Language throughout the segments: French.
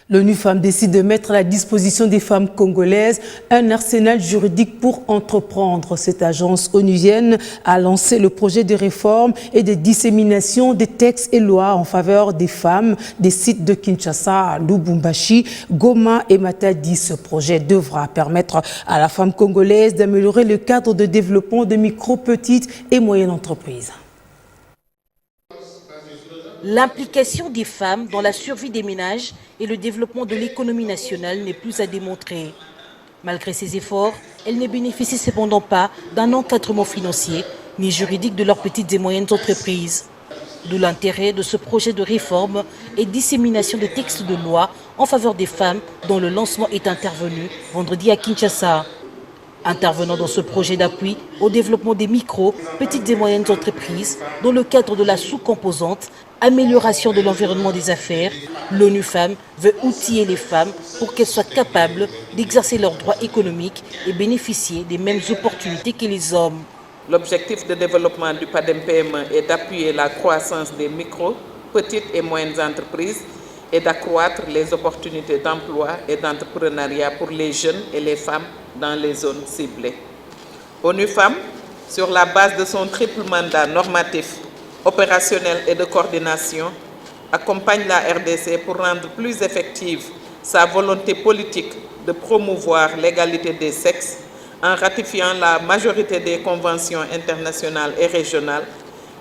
L'ONU Femmes décide de mettre à la disposition des femmes congolaises un arsenal juridique pour entreprendre. Cette agence onusienne a lancé le projet de réforme et de dissémination des textes et lois en faveur des femmes des sites de Kinshasa, Lubumbashi, Goma et Matadi. Ce projet devra permettre à la femme congolaise d'améliorer le cadre de développement de micro, petites et moyennes entreprises. L'implication des femmes dans la survie des ménages et le développement de l'économie nationale n'est plus à démontrer. Malgré ces efforts, elles ne bénéficient cependant pas d'un encadrement financier ni juridique de leurs petites et moyennes entreprises. D'où l'intérêt de ce projet de réforme et dissémination des textes de loi en faveur des femmes dont le lancement est intervenu vendredi à Kinshasa. Intervenant dans ce projet d'appui au développement des micro, petites et moyennes entreprises dans le cadre de la sous-composante amélioration de l'environnement des affaires, l'ONU Femmes veut outiller les femmes pour qu'elles soient capables d'exercer leurs droits économiques et bénéficier des mêmes opportunités que les hommes. L'objectif de développement du PADEM-PME est d'appuyer la croissance des micro, petites et moyennes entreprises et d'accroître les opportunités d'emploi et d'entrepreneuriat pour les jeunes et les femmes dans les zones ciblées. ONU Femmes, sur la base de son triple mandat normatif, opérationnel et de coordination, accompagne la RDC pour rendre plus effective sa volonté politique de promouvoir l'égalité des sexes en ratifiant la majorité des conventions internationales et régionales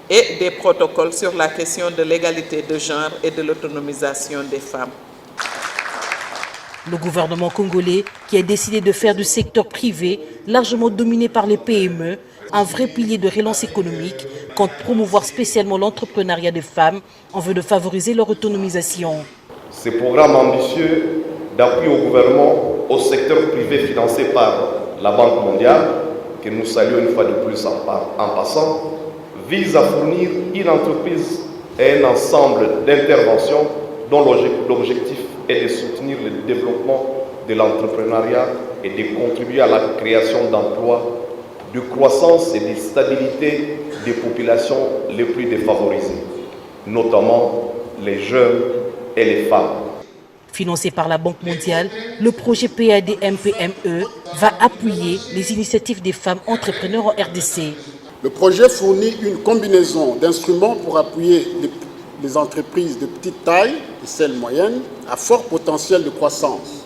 et des protocoles sur la question de l'égalité de genre et de l'autonomisation des femmes. Le gouvernement congolais, qui a décidé de faire du secteur privé, largement dominé par les PME, un vrai pilier de relance économique, compte promouvoir spécialement l'entrepreneuriat des femmes en vue de favoriser leur autonomisation. Ce programme ambitieux d'appui au gouvernement, au secteur privé financé par la Banque mondiale, que nous saluons une fois de plus en passant, vise à fournir une entreprise et un ensemble d'interventions dont l'objectif est de soutenir le développement de l'entrepreneuriat et de contribuer à la création d'emplois, de croissance et de stabilité des populations les plus défavorisées, notamment les jeunes et les femmes. Financé par la Banque mondiale, le projet PADM-PME va appuyer les initiatives des femmes entrepreneurs en RDC. Le projet fournit une combinaison d'instruments pour appuyer les entreprises de petite taille et celles moyennes à fort potentiel de croissance.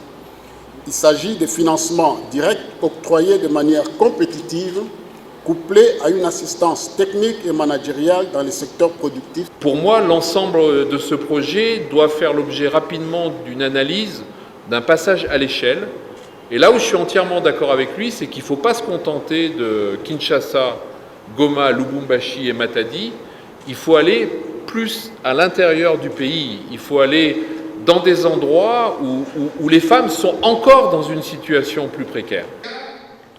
Il s'agit de financements directs octroyés de manière compétitive, couplés à une assistance technique et managériale dans les secteurs productifs. Pour moi, l'ensemble de ce projet doit faire l'objet rapidement d'une analyse, d'un passage à l'échelle. Et là où je suis entièrement d'accord avec lui, c'est qu'il ne faut pas se contenter de Kinshasa, Goma, Lubumbashi et Matadi. Il faut aller plus à l'intérieur du pays. Il faut aller dans des endroits où les femmes sont encore dans une situation plus précaire.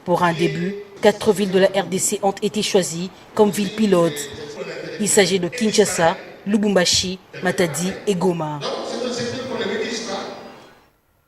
Pour un début, 4 villes de la RDC ont été choisies comme villes pilotes. Il s'agit de Kinshasa, Lubumbashi, Matadi et Goma.